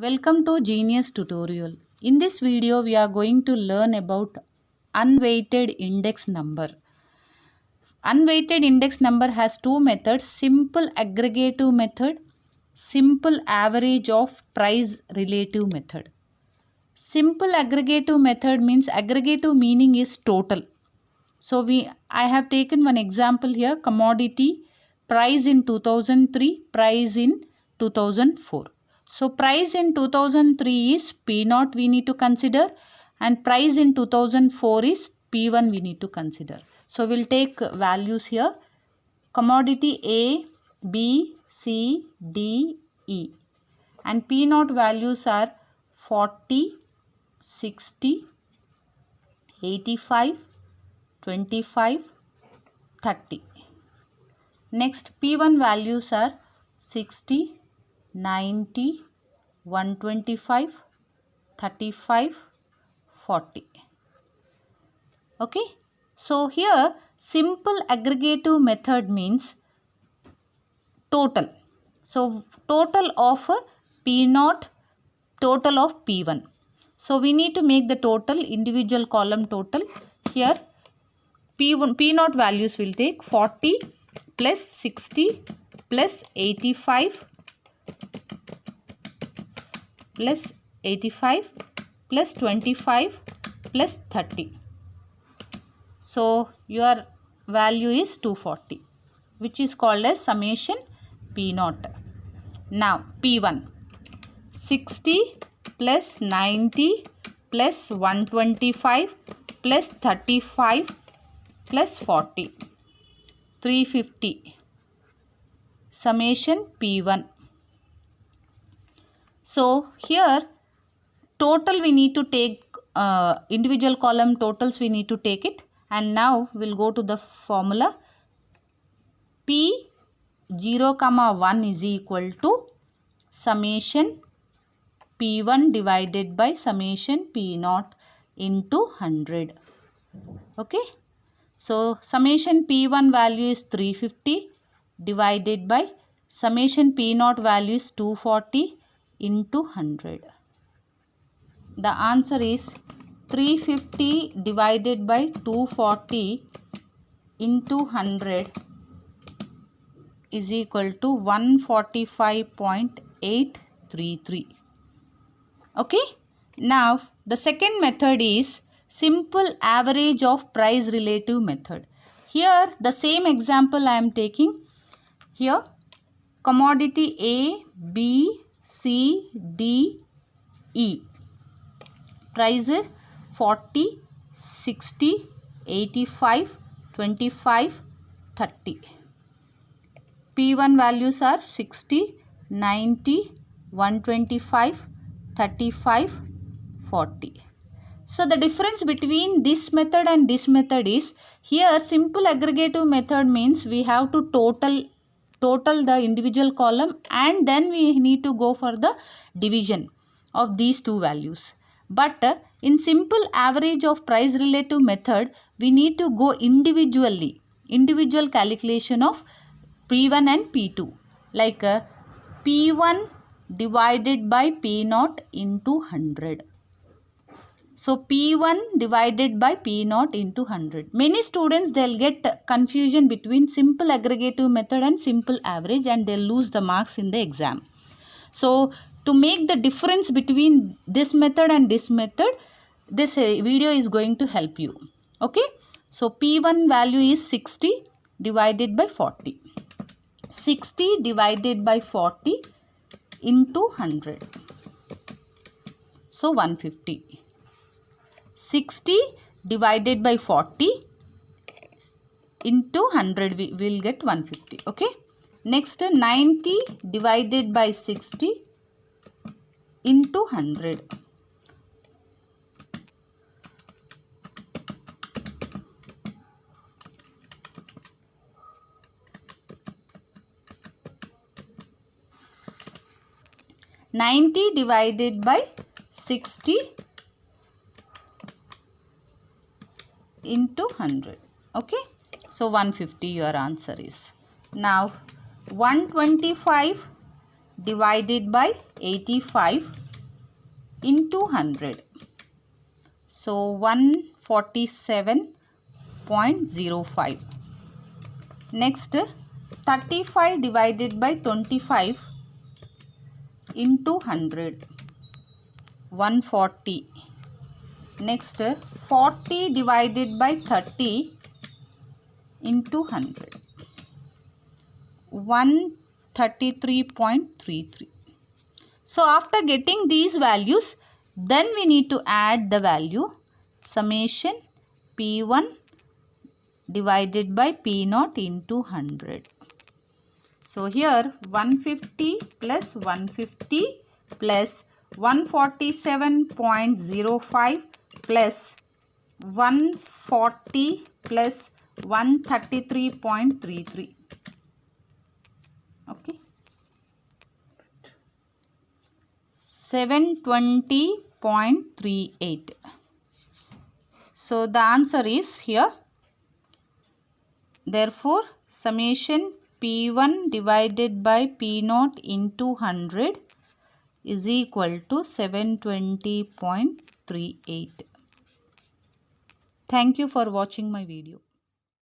Welcome to Genius Tutorial. In this video, we are going to learn about unweighted index number. Unweighted index number has two methods, simple aggregative method, simple average of price relative method. Simple aggregative method means aggregative meaning is total. So I have taken one example here, commodity price in 2003, price in 2004. So price in 2003 is P0 we need to consider and price in 2004 is P1 we need to consider. So we'll take values here, commodity A, B, C, D, E and P0 values are 40, 60, 85, 25, 30. Next P1 values are 60, 90, 125, 35, 40. Okay. So here simple aggregative method means total. So total of P0, total of P1. So we need to make the total individual column total. Here P0 values will take 40 plus 60 plus 85 plus 85 plus 25 plus 30. So your value is 240, which is called as summation P0. Now P1, 60 plus 90 plus 125 plus 35 plus 40, 350, summation P1. So here total we need to take individual column totals we need to take it, and now we'll go to the formula. P0, 1 is equal to summation P1 divided by summation P0 into 100. Okay. So summation P1 value is 350 divided by summation P0 value is 240 into 100. The answer is 350 divided by 240 into 100 is equal to 145.833. Okay. Now the second method is simple average of price relative method. Here the same example I am taking. Here commodity A, B, C, D, E. Price is 40, 60, 85, 25, 30. P1 values are 60, 90, 125, 35, 40. So the difference between this method and this method is, here simple aggregative method means we have to total the individual column and then we need to go for the division of these two values. But in simple average of price relative method, we need to go individual calculation of P1 and P2, like P1 divided by P0 into 100. So P1 divided by P0 into 100. Many students, they'll get confusion between simple aggregative method and simple average and they'll lose the marks in the exam. So to make the difference between this method and this method, this video is going to help you. Okay. So P1 value is 60 divided by 40. 60 divided by 40 into 100. So 150. 60 divided by 40 into 100 we will get 150. Okay. Next 90 divided by 60 into 100. $90 divided by 60 into 100. Okay. So 150 your answer is. Now 125 divided by 85 into 100. So 147.05. Next, 35 divided by 25 into 100. 140. Next, 40 divided by 30 into 100. 133.33. So after getting these values, then we need to add the value summation P1 divided by P0 into 100. So here 150 plus 150 plus 147.05 plus 140 plus 133.33. Okay. 720.38. So the answer is here. Therefore, summation P1 divided by P0 into 100 is equal to 720.38. Thank you for watching my video.